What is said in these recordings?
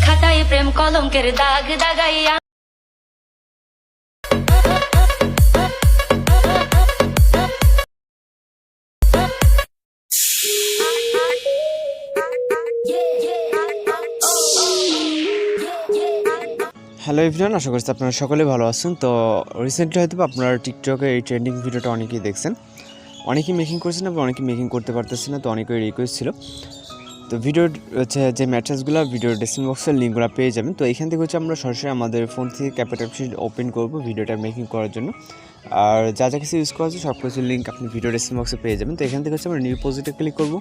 খাতায় প্রেম কলঙ্কের দাগ দাগাইয়া। হ্যালো এভরিওয়ান, আশা করছি আপনারা সকলে ভালো আছেন। তো রিসেন্টলি হয়তো আপনারা টিকটকে এই ট্রেন্ডিং ভিডিওটা অনেকেই দেখছেন, অনেকেই মেকিং করছেন এবং অনেকেই মেকিং করতে পারতেছে না। তো অনেকেই রিকোয়েস্ট ছিল। তো ভিডিওর হচ্ছে যে ম্যাট্রেসগুলো ভিডিওর ডেসক্রিপশন বক্সের লিঙ্কগুলো পেয়ে যাবেন। তো এখান থেকে হচ্ছে আমরা সরাসরি আমাদের ফোন থেকে ক্যাপকাট ওপেন করবো ভিডিওটা মেকিং করার জন্য। আর যা যা কিছু ইউজ করা আছে সব কিছুর লিঙ্ক আপনি ভিডিও ডেসক্রিপশন বক্সে পেয়ে যাবেন। তো এখান থেকে হচ্ছে আমরা নিউ প্রজেক্টে ক্লিক করবো।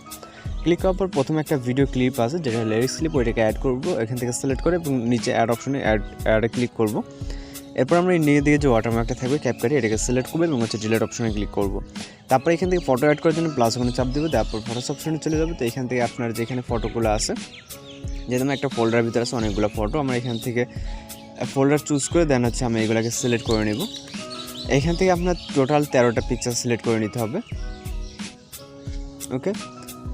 ক্লিক করার পর প্রথমে একটা ভিডিও ক্লিপ আছে যেটা লিরিক্স ক্লিপ, ওইটাকে অ্যাড করবো। এখান থেকে সিলেক্ট করে এবং নিচে অ্যাড অপশনে অ্যাডে ক্লিক করবো। এরপর আমরা এই নিয়ে দিকে যে ওয়াটারমার্কটা থাকবে ক্যাপকাটে, এটাকে সিলেক্ট করবো এবং হচ্ছে ডিলিট অপশনে ক্লিক করবো। তারপর এখান থেকে ফটো অ্যাড করার জন্য প্লাস ওখানে চাপ দেবো, তারপর ফটোস অপশনে চলে যাবে। তো এখান থেকে আপনার যেখানে ফটোগুলো আছে, যেহেতু আমার একটা ফোল্ডারের ভিতরে আছে অনেকগুলো ফটো, আমরা এখান থেকে ফোল্ডার চুজ করে দেন হচ্ছে আমি এগুলোকে সিলেক্ট করে নেব। এখান থেকে আপনার টোটাল 13টা পিকচার সিলেক্ট করে নিতে হবে। ওকে,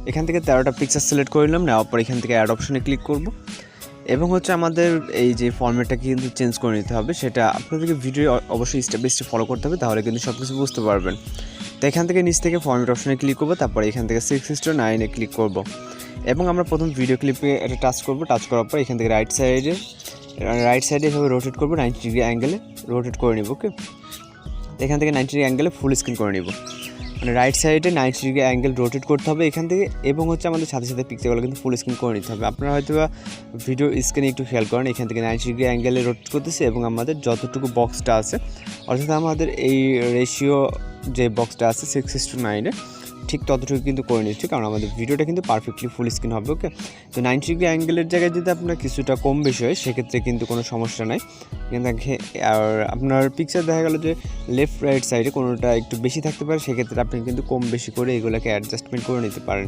এখান থেকে 13টা পিকচার সিলেক্ট করে নিলাম। নেওয়ার পর এখান থেকে অ্যাড অপশনে ক্লিক করব এবং হচ্ছে আমাদের এই যে ফর্মেটটা কিন্তু চেঞ্জ করে নিতে হবে। সেটা আপনাদেরকে ভিডিও অবশ্যই স্টেপ বাই স্টেপ ফলো করতে হবে, তাহলে কিন্তু সব কিছু বুঝতে পারবেন। তো এখান থেকে নিচ থেকে ফর্মেট অপশনে ক্লিক করবো, তারপর এখান থেকে 6:9 ক্লিক করব এবং আমরা প্রথম ভিডিও ক্লিপে এটা টাচ করব। টাচ করার পর এখান থেকে রাইট সাইডে এভাবে রোটেট করবো, 90 ডিগ্রি অ্যাঙ্গেলে রোটেট করে নিব। ওকে, এখান থেকে 90 ডিগ্রি অ্যাঙ্গেলে ফুল স্ক্রিন করে নিব, মানে রাইট সাইডে 90 ডিগ্রি অ্যাঙ্গেল রোটেট করতে হবে এখান থেকে। এবং হচ্ছে আমাদের সাথে সাথে পিকচারগুলো কিন্তু ফুল স্ক্রিন করে নিতে হবে। আপনারা হয়তো বা ভিডিও স্ক্রিনে একটু খেয়াল করেন, এখান থেকে 90 ডিগ্রি অ্যাঙ্গেলে রোটেট করতেছে এবং আমাদের যতটুকু বক্সটা আছে, অর্থাৎ আমাদের এই রেশিও যে বক্সটা আছে 6:9 ঠিক ততটুকু কিন্তু করে নিচ্ছি, কারণ আমাদের ভিডিওটা কিন্তু পারফেক্টলি ফুল স্ক্রিন হবে। ওকে, তো 90 ডিগ্রি অ্যাঙ্গেলের জায়গায় যদি আপনার কিছুটা কম বেশি হয় সেক্ষেত্রে কিন্তু কোনো সমস্যা নাই। আর আপনার পিকচার দেখা গেল যে লেফট রাইট সাইডে কোনোটা একটু বেশি থাকতে পারে, সেক্ষেত্রে আপনি কিন্তু কম বেশি করে এগুলোকে অ্যাডজাস্টমেন্ট করে নিতে পারেন।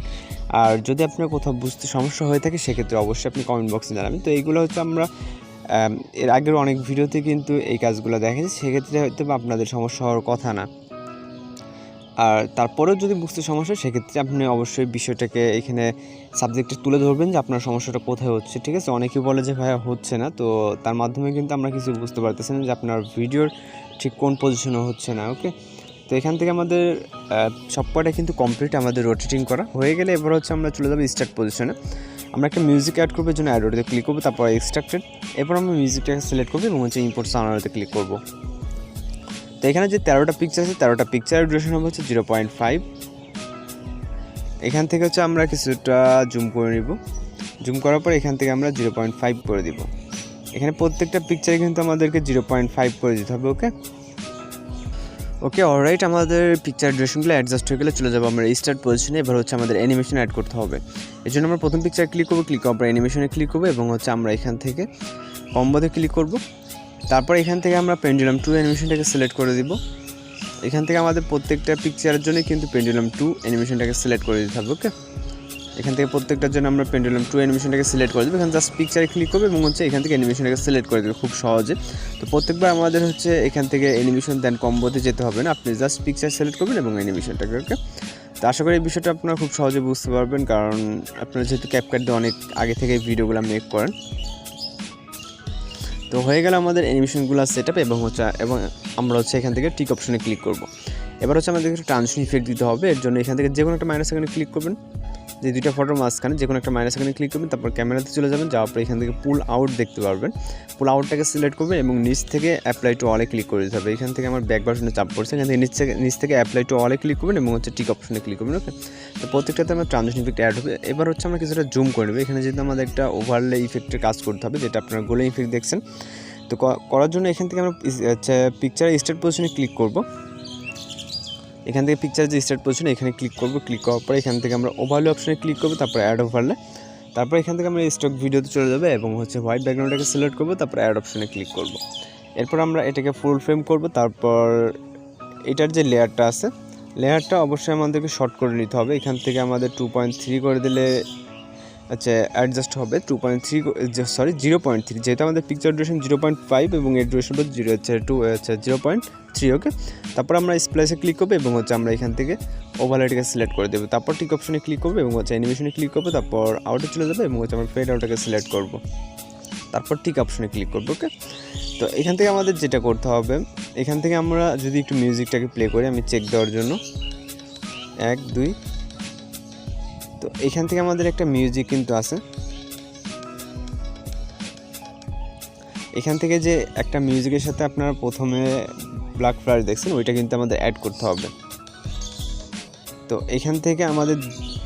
আর যদি আপনার কোথাও বুঝতে সমস্যা হয়ে থাকে সেক্ষেত্রে অবশ্যই আপনি কমেন্ট বক্সে জানাবেন। তো এইগুলো হচ্ছে আমরা এর আগের অনেক ভিডিওতে কিন্তু এই কাজগুলো দেখেছি, সেক্ষেত্রে হয়তো বা আপনাদের সমস্যা হওয়ার কথা না। আর তারপরেও যদি বুঝতে সমস্যা, সেক্ষেত্রে আপনি অবশ্যই বিষয়টাকে এখানে সাবজেক্টে তুলে ধরবেন যে আপনার সমস্যাটা কোথায় হচ্ছে। ঠিক আছে, অনেকেই বলে যে ভাইয়া হচ্ছে না, তো তার মাধ্যমে কিন্তু আমরা কিছু বুঝতে পারতেছি না যে আপনার ভিডিওর ঠিক কোন পজিশনে হচ্ছে না। ওকে, তো এখান থেকে আমাদের সব কয়টা কিন্তু কমপ্লিট, আমাদের রোটেটিং করা হয়ে গেলে এবার হচ্ছে আমরা চলে যাবো স্টার্ট পজিশনে। আমরা একটা মিউজিক অ্যাড করবো, জন্য অ্যাড ওটাতে ক্লিক করবো, তারপর এক্সট্রাক্টেড। এরপর আমরা মিউজিকটাকে সিলেক্ট করবো এবং হচ্ছে ইম্পোর্ট সাউন্ডে ক্লিক করবো। তো এখানে যে 13টা পিকচার আছে, 13টা পিকচারের ডিউরেশন হবে হচ্ছে 0.5। এখান থেকে হচ্ছে আমরা কিছুটা জুম করে নিব। জুম করার পর এখান থেকে আমরা 0.5 করে দিব। এখানে প্রত্যেকটা পিকচারে কিন্তু আমাদেরকে 0.5 করে দিতে হবে। ওকে অলরাইট, আমাদের পিকচার ডিউরেশনগুলো অ্যাডজাস্ট হয়ে গেলে চলে যাবো আমরা স্টার্ট পজিশনে। এবার হচ্ছে আমাদের অ্যানিমেশন অ্যাড করতে হবে। এর জন্য আমরা প্রথম পিকচার ক্লিক করবো, ক্লিক করার পর অ্যানিমেশনে ক্লিক করবো এবং হচ্ছে আমরা এখান থেকে কম্বোতে ক্লিক করব। তারপর এখান থেকে আমরা পেন্ডুলাম 2 অ্যানিমেশনটাকে সিলেক্ট করে দিব। এখান থেকে আমাদের প্রত্যেকটা পিকচারের জন্য কিন্তু পেন্ডুলাম 2 অ্যানিমেশনটাকে সিলেক্ট করে দিতে হবে। ওকে, এখান থেকে প্রত্যেকটার জন্য আমরা পেন্ডুলাম 2 অ্যানিমেশনটাকে সিলেক্ট করে দেবো। এখানে জাস্ট পিকচারে ক্লিক করবে এবং হচ্ছে এখান থেকে অ্যানিমেশনটাকে সিলেক্ট করে দেবে খুব সহজে। তো প্রত্যেকবার আমাদের হচ্ছে এখান থেকে অ্যানিমেশন দেন কম্বোতে যেতে হবে না, আপনি জাস্ট পিকচার সিলেক্ট করবেন এবং অ্যানিমেশনটাকে। ওকে, তো আশা করি এই বিষয়টা আপনারা খুব সহজে বুঝতে পারবেন, কারণ আপনারা যেহেতু ক্যাপকাট দিয়ে অনেক আগে থেকে এই ভিডিওগুলো মেক করেন। তো হয়ে গেল আমাদের অ্যানিমেশনগুলো সেট আপ এবং আমরা হচ্ছে এখান থেকে টিক অপশনে ক্লিক করব। এবার হচ্ছে আমাদের একটা ট্রানজিশন ইফেক্ট দিতে হবে। এর জন্য এখান থেকে যে কোনো একটা মাইনাস এখানে ক্লিক করবেন, যে দুইটা ফটোর মাঝখানে যে কোনো একটা মাইনাস এখানে ক্লিক করবেন, তারপর ক্যামেরাতে চলে যাবেন। যাওয়ার পর এখান থেকে পুল আউট দেখতে পারবেন, পুল আউটটাকে সিলেক্ট করবেন এবং নিচ থেকে অ্যাপ্লাই টু অলে ক্লিক করে দিতে হবে। এখান থেকে আমার ব্যাক বাটনে চাপ পড়ছে, এখান থেকে নিচ থেকে অ্যাপ্লাই টু অলে ক্লিক করবেন এবং হচ্ছে টিক অপশনে ক্লিক করবেন। ওকে, তো প্রত্যেকটাতে আমার ট্রানজিশন ইফেক্ট অ্যাড হবে। এবার হচ্ছে আমরা কিছুটা জুম করে নেব। এখানে যেহেতু আমাদের একটা ওভারলে ইফেক্টের কাজ করতে হবে, যেটা আপনারা গোলে ইফেক্ট দেখছেন। তো করার জন্য এখান থেকে আমরা পিকচারের স্টার্ট পজিশনে ক্লিক করব। এখান থেকে পিকচারের যে স্টার্ট পজিশনে এখানে ক্লিক করব। ক্লিক করার পরে এখান থেকে আমরা ওভারলে অপশনে ক্লিক করব, তারপর অ্যাড ওভারলে। তারপর এখান থেকে আমরা স্টক ভিডিওতে চলে যাবে এবং হচ্ছে হোয়াইট ব্যাকগ্রাউন্ডটাকে সিলেক্ট করব, তারপর অ্যাড অপশনে ক্লিক করব। এরপর আমরা এটাকে ফুল ফ্রেম করব। তারপর এটার যে লেয়ারটা আছে, লেয়ারটা অবশ্যই আমাদেরকে শর্ট করে নিতে হবে। এখান থেকে আমাদের 2.3 করে দিলে অ্যাডজাস্ট হবে। 0.3, যেহেতু আমাদের পিকচার ডিউরেশন 0.5 এবং এর ডিউরেশনটা 0.3। ওকে, তারপর আমরা স্প্লাইসে ক্লিক করবো এবং হচ্ছে আমরা এখান থেকে ওভারলেটাকে সিলেক্ট করে দেবো। তারপর টিক অপশনে ক্লিক করবো এবং হচ্ছে অ্যানিমেশনে ক্লিক করবো, তারপর আউটে চলে যাবে এবং হচ্ছে আমরা ফেড আউটটাকে সিলেক্ট করবো। তারপর টিক অপশনে ক্লিক করব। ওকে, তো এখান থেকে আমাদের যেটা করতে হবে, এখান থেকে আমরা যদি একটু মিউজিকটাকে প্লে করি আমি চেক দেওয়ার জন্য, 1 2, তো এখান থেকে আমাদের একটা মিউজিক কিন্তু আছে। এখান থেকে যে একটা মিউজিকের সাথে আপনারা প্রথমে ব্ল্যাক ফ্ল্যাশ দেখছেন ওইটা কিন্তু আমাদের অ্যাড করতে হবে। তো এখান থেকে আমাদের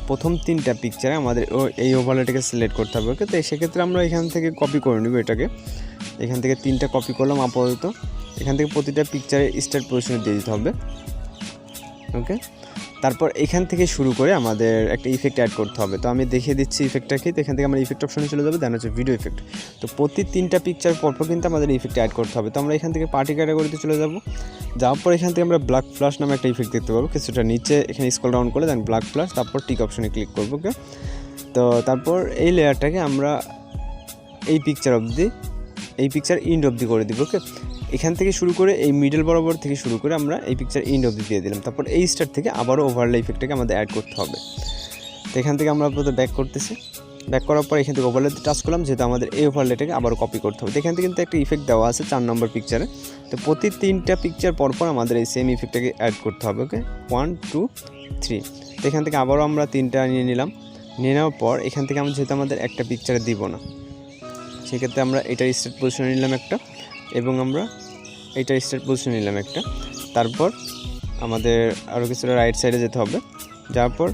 প্রথম 3টা পিকচারে আমাদের এই ওভারলেটাকে সিলেক্ট করতে হবে। ওকে, তো সেক্ষেত্রে আমরা এখান থেকে কপি করে নেব এটাকে। এখান থেকে 3টা কপি করলাম আপাতত। এখান থেকে প্রতিটা পিকচারে স্টার্ট পজিশনে দিয়ে দিতে হবে। ওকে, তারপর এখান থেকে শুরু করে আমাদের একটা ইফেক্ট অ্যাড করতে হবে। তো আমি দেখিয়ে দিচ্ছি ইফেক্টটা কি। তো এখান থেকে আমরা ইফেক্ট অপশনে চলে যাবো, দেন হচ্ছে ভিডিও ইফেক্ট। তো প্রতি 3টা পিকচার পরপর কিন্তু আমাদের ইফেক্ট অ্যাড করতে হবে। তো আমরা এখান থেকে পার্টি ক্যাটাগরিতে চলে যাব। যাওয়ার পর এখান থেকে আমরা ব্ল্যাক ফ্ল্যাশ নামে একটা ইফেক্ট দেখতে পাবো কিছুটা নিচে, এখানে স্ক্রল ডাউন করে দেন ব্ল্যাক ফ্ল্যাশ, তারপর টিক অপশনে ক্লিক করবো। ওকে, তো তারপর এই লেয়ারটাকে আমরা এই পিকচার ইন্ড অবধি করে দিব। ওকে, এখান থেকে শুরু করে এই মিডল বরাবর থেকে শুরু করে আমরা এই পিকচার ইন্ড অবধি দিয়ে দিলাম। তারপর এই স্টার থেকে আবারও ওভারলে ইফেক্টটাকে আমাদের অ্যাড করতে হবে। তো এখান থেকে আমরা আপাতত ব্যাক করতেছি। ব্যাক করার পর এখান থেকে ওভারলেতে টাচ করলাম, যেহেতু আমাদের এই ওভারলেটাকে আবারও কপি করতে হবে। তো এখান থেকে কিন্তু একটা ইফেক্ট দেওয়া আছে 4 নম্বর পিকচারে। তো প্রতি 3টা পিকচার পরপর আমাদের এই সেম ইফেক্টটাকে অ্যাড করতে হবে। ওকে, 1 2 3। তো এখান থেকে আবারও আমরা 3টা নিয়ে নিলাম। নিয়ে নেওয়ার পর এখান থেকে আমরা যেহেতু আমাদের একটা পিকচারে দিব না, সেক্ষেত্রে আমরা এটার স্টার্ট পজিশনে নিলাম একটা, এবং আমরা এইটার স্টার্ট পজিশনে নিলাম একটা। তারপর আমাদের আরও কিছুটা রাইট সাইডে যেতে হবে। যাওয়ার পর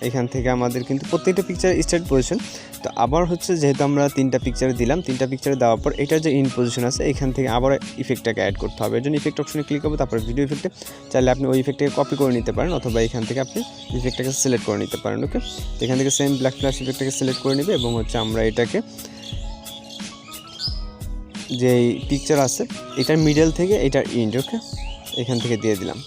এখান থেকে আমাদের কিন্তু প্রত্যেকটা পিকচারের স্টার্ট পজিশন। তো আবার হচ্ছে যেহেতু আমরা 3টা পিকচারে দিলাম, 3টা পিকচারে দেওয়ার পর এটার যে ইন পজিশন আছে এখান থেকে আবার ইফেক্টটাকে অ্যাড করতে হবে। এর জন্য ইফেক্ট অপশনে ক্লিক করবো, তারপর ভিডিও ইফেক্টে চাইলে আপনি ওই ইফেক্টটাকে কপি করে নিতে পারেন, অথবা এখান থেকে আপনি ইফেক্টটাকে সিলেক্ট করে নিতে পারেন। ওকে, এখান থেকে সেম ব্ল্যাক ফ্ল্যাশ ইফেক্টটাকে সিলেক্ট করে নেবে, এবং হচ্ছে আমরা এটাকে যেই পিকচার আছে এটার মিডল থেকে এটার ইন্ড, ওকে, এখান থেকে দিয়ে দিলাম।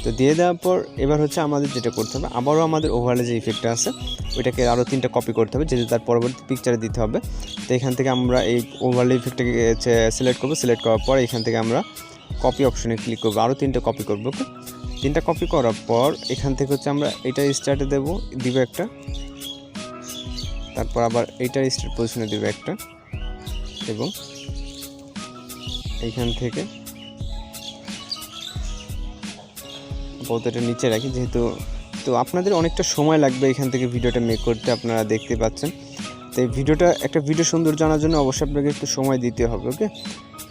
তো দিয়ে দেওয়ার পর এবার হচ্ছে আমাদের যেটা করতে হবে, আবারও আমাদের ওভারলে যে ইফেক্টটা আছে ওইটাকে আরও 3টা কপি করতে হবে, যেহেতু তার পরবর্তী পিকচারে দিতে হবে। তো এখান থেকে আমরা এই ওভারলে ইফেক্টটাকে সিলেক্ট করবো। সিলেক্ট করার পর এখান থেকে আমরা কপি অপশনে ক্লিক করবো, আরও 3টা কপি করবো। ওকে, 3টা কপি করার পর এখান থেকে হচ্ছে আমরা এটা স্টার্টে দিব একটা, তারপর আবার এইটার স্টার্ট পজিশনে দিব একটা, এবং এইখান থেকে এটা নিচে রাখি যেহেতু। তো আপনাদের অনেকটা সময় লাগবে এখান থেকে ভিডিওটা মেক করতে, আপনারা দেখতে পাচ্ছেন। তো এই ভিডিওটা একটা ভিডিও সুন্দর জানার জন্য অবশ্যই আপনাকে একটু সময় দিতে হবে। ওকে,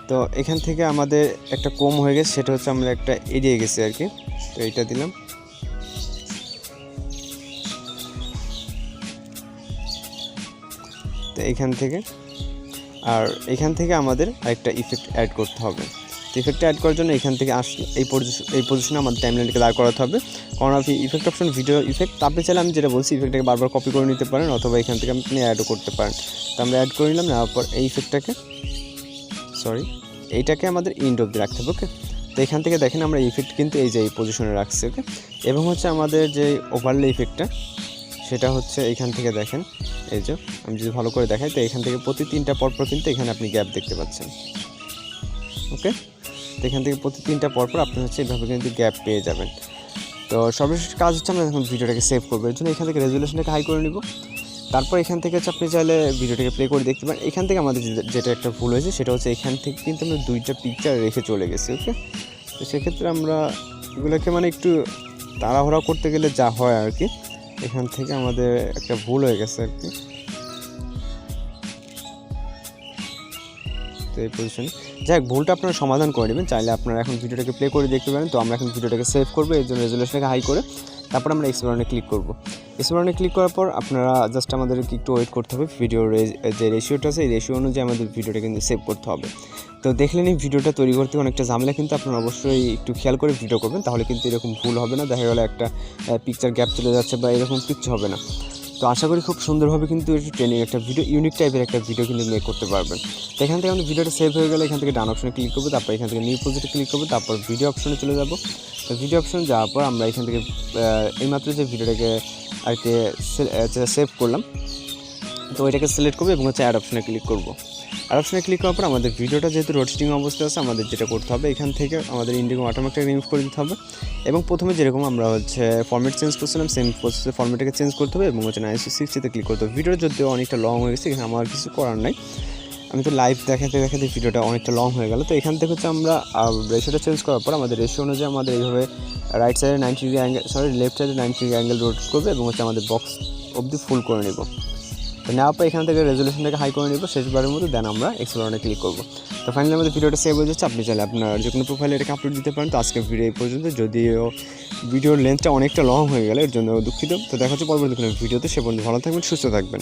তো এখান থেকে আমাদের একটা কম হয়ে গেছে, সেটা হচ্ছে আমরা একটা এড়িয়ে গেছি আর কি। তো এইটা দিলাম। তো এখান থেকে আমাদের আরেকটা ইফেক্ট অ্যাড করতে হবে। ইফেক্ট অ্যাড করার জন্য এখান থেকে এই পজিশনে আমাদের টাইমলাইনটাকে দাঁড় করাতে হবে। কারণ আপনি ইফেক্ট অপশন ভিডিও ইফেক্ট, আপনি চাইলে আমি যেটা বলছি ইফেক্টটাকে বারবার কপি করে নিতে পারেন, অথবা এখান থেকে আপনি অ্যাডও করতে পারেন। তো আমরা অ্যাড করে নিলাম। নেওয়ার পর এই ইফেক্টটাকে এইটাকে আমাদের ইন্ড অবধি রাখতে হবে। ওকে, তো এখান থেকে দেখেন আমরা ইফেক্ট কিন্তু এই যে এই পজিশনে রাখছি। ওকে, এবং হচ্ছে আমাদের যে ওভারলে ইফেক্টটা সেটা হচ্ছে এখান থেকে দেখেন, এই যে আমি যদি ভালো করে দেখাই, তো এখান থেকে প্রতি 3টা পরপর কিন্তু এখানে আপনি গ্যাপ দেখতে পাচ্ছেন। ওকে, তো এখান থেকে প্রতি 3টা পরপর আপনি হচ্ছে এইভাবে কিন্তু গ্যাপ পেয়ে যাবেন। তো সর্বশেষ কাজ হচ্ছে আমরা এখন ভিডিওটাকে সেভ করবো। এর জন্য এখান থেকে রেজুলেশনটাকে হাই করে নিব। তারপর এখান থেকে হচ্ছে আপনি চাইলে ভিডিওটাকে প্লে করে দেখতে পারেন। এখান থেকে আমাদের যেটা একটা ভুল হয়েছে সেটা হচ্ছে এখান থেকে কিন্তু আমরা 2টা পিকচার রেখে চলে গেছি। ওকে, তো সেক্ষেত্রে আমরা এগুলোকে মানে একটু তাড়াহুড়া করতে গেলে যা হয় আর কি, এখান থেকে আমাদের একটা ভুল হয়ে গেছে আর কি। তো এই পজিশনে যাই হোক, ভুলটা আপনারা সমাধান করে নেবেন। চাইলে আপনারা এখন ভিডিওটাকে প্লে করে দেখতে পারেন। তো আমরা এখন ভিডিওটাকে সেভ করবো, এর জন্য রেজুলেশনটাকে হাই করে তারপর আমরা এক্সপ্লোরে ক্লিক করব। এক্সপ্লোরে ক্লিক করার পর আপনারা জাস্ট আমাদেরকে একটু ওয়েট করতে হবে। ভিডিওর যে রেশিওটা আছে এই রেশিও অনুযায়ী আমাদের ভিডিওটা কিন্তু সেভ করতে হবে। তো দেখলেন এই ভিডিওটা তৈরি করতে অনেকটা ঝামেলা, কিন্তু আপনারা অবশ্যই একটু খেয়াল করে ভিডিও করবেন, তাহলে কিন্তু এরকম ভুল হবে না। দেখা গেলো একটা পিকচার গ্যাপ চলে যাচ্ছে বা এরকম কিচ্ছু হবে না। তো আশা করি খুব সুন্দরভাবে কিন্তু একটু ট্রেনিং একটা ভিডিও, ইউনিক টাইপের একটা ভিডিও কিন্তু মেক করতে পারবেন। তো এখান থেকে আমাদের ভিডিওটা সেভ হয়ে গেলে এখান থেকে ডান অপশনে ক্লিক করবো, তারপর এখান থেকে নিউ প্রজেক্টে ক্লিক করবো, তারপর ভিডিও অপশনে চলে যাব। তো ভিডিও অপশনে যাওয়ার পর আমরা এখান থেকে এইমাত্র যে ভিডিওটাকে আর কি সেভ করলাম, তো এটাকে সিলেক্ট করবো এবং হচ্ছে অ্যাড অপশনে ক্লিক করবো। অ্যাড অপশনে ক্লিক করার পর আমাদের ভিডিওটা যেহেতু রোটেটিং অবস্থায় আছে, আমাদের যেটা করতে হবে এখান থেকে আমাদের ইন্ডিগো ওয়াটারমার্কটা রিমুভ করে দিতে হবে, এবং প্রথমে যেরকম আমরা হচ্ছে ফরম্যাট চেঞ্জ করছিলাম সেম প্রসেসে ফরম্যাটটাকে চেঞ্জ করতে হবে, এবং হচ্ছে 960তে ক্লিক করতে হবে। ভিডিওটা যদিও অনেকটা লং হয়ে গেছে, এখানে আমার কিছু করার নাই। আমি তো লাইভ দেখাতে দেখাতে ভিডিওটা অনেকটা লং হয়ে গেল। তো এখান থেকে হচ্ছে আমরা রেশিওটা চেঞ্জ করার পর আমাদের রেশিও অনুযায়ী আমাদের এইভাবে রাইট সাইডে 90 ডিগ্রি অ্যাঙ্গেল, লেফট সাইডে 90 ডিগ্রি অ্যাঙ্গেল রোটেট করবে এবং হচ্ছে আমাদের বক্স অবধি ফুল করে নেব। তো নেওয়ার পর এখান থেকে রেজলিউশনটাকে হাই করে নেব শেষবারের মতো, দেন আমরা এক্সপ্লোরে ক্লিক করবো। তো ফাইনালি আমাদের ভিডিওটা সেভ হয়ে যাচ্ছে। আপনি চাইলে আপনার যে কোনো প্রোফাইলে এটাকে আপলোড দিতে পারেন। তো আজকের ভিডিও এই পর্যন্ত, যদিও ভিডিওর লেন্থটা অনেকটা লং হয়ে গেল, এর জন্য দুঃখিত। তো দেখা হচ্ছে পরবর্তী কোনো ভিডিওতে, সে পর্যন্ত ভালো থাকবেন, সুস্থ থাকবেন।